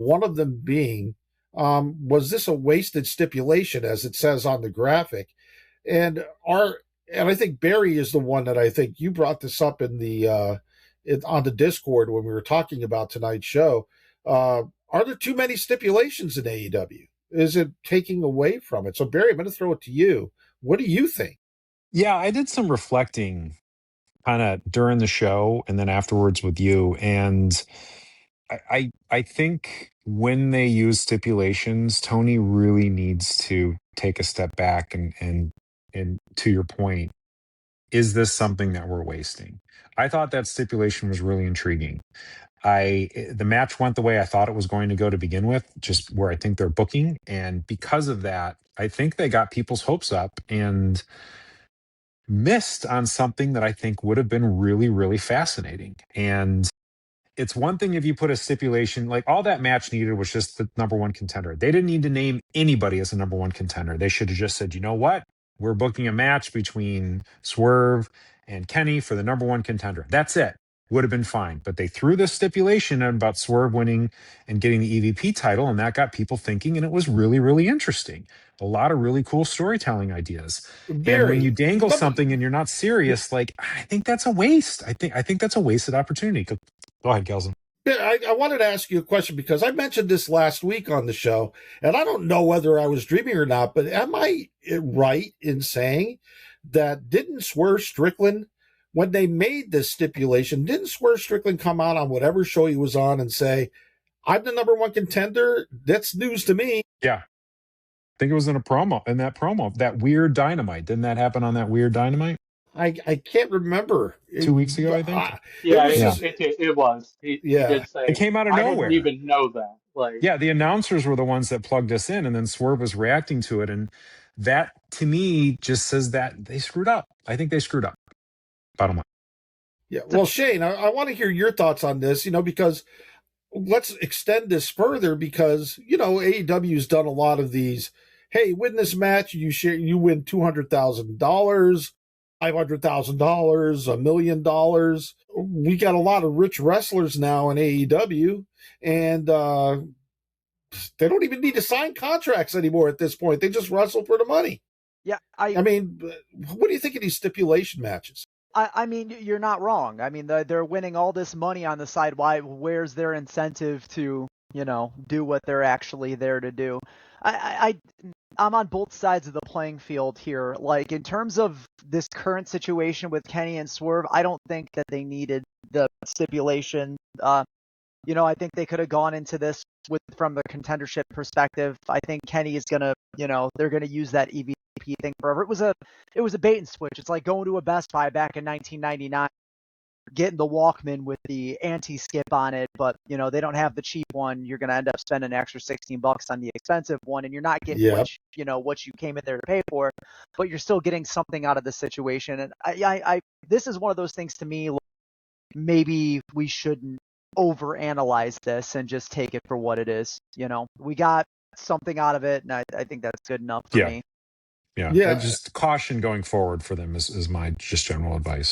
One of them being, was this a wasted stipulation, as it says on the graphic? And I think Barry is the one that I think you brought this up in on the Discord when we were talking about tonight's show. Are there too many stipulations in AEW? Is it taking away from it? So Barry, I'm going to throw it to you. What do you think? Yeah, I did some reflecting kind of during the show and then afterwards with you. And I think when they use stipulations, Tony really needs to take a step back and to your point, is this something that we're wasting? I thought that stipulation was really intriguing. The match went the way I thought it was going to go to begin with, just where I think they're booking. And because of that, I think they got people's hopes up and missed on something that I think would have been really, really fascinating. And it's one thing if you put a stipulation, like all that match needed was just the number one contender. They didn't need to name anybody as a number one contender. They should have just said, you know what? We're booking a match between Swerve and Kenny for the number one contender. That's it. Would have been fine. But they threw this stipulation in about Swerve winning and getting the EVP title, and that got people thinking, and it was really, really interesting. A lot of really cool storytelling ideas. And when you dangle something and you're not serious, like I think that's a waste. I think that's a wasted opportunity. Go ahead, Kelson. I wanted to ask you a question because I mentioned this last week on the show, and I don't know whether I was dreaming or not, but am I right in saying that didn't Swerve Strickland, when they made this stipulation, didn't Swerve Strickland come out on whatever show he was on and say, I'm the number one contender? That's news to me. Yeah. I think it was in that promo, that weird Dynamite. Didn't that happen on that weird Dynamite? I can't remember. 2 weeks ago, I think. It was. He did say, it came out of nowhere. I didn't even know that. Yeah, the announcers were the ones that plugged us in, and then Swerve was reacting to it, and that to me just says that they screwed up. I think they screwed up. Bottom line. Yeah. Well, Shane, I want to hear your thoughts on this. Because let's extend this further because AEW's done a lot of these. Hey, win this match, you win $200,000, $500,000, $1 million. We got a lot of rich wrestlers now in AEW, and they don't even need to sign contracts anymore at this point. They just wrestle for the money. Yeah, I mean, what do you think of these stipulation matches? I mean, you're not wrong. I mean, they're winning all this money on the side. Where's their incentive to, do what they're actually there to do? I'm on both sides of the playing field here. Like, in terms of this current situation with Kenny and Swerve, I don't think that they needed the stipulation. I think they could have gone into this from the contendership perspective. I think Kenny is gonna, they're gonna use that EVP thing forever. It was a bait and switch. It's like going to a Best Buy back in 1999, getting the Walkman with the anti-skip on it, but they don't have the cheap one. You're gonna end up spending an extra $16 on the expensive one, and you're not getting what you came in there to pay for, but you're still getting something out of the situation. And I this is one of those things to me. Like, maybe we shouldn't overanalyze this and just take it for what it is. We got something out of it, and I think that's good enough for me. Yeah. Just caution going forward for them is my just general advice.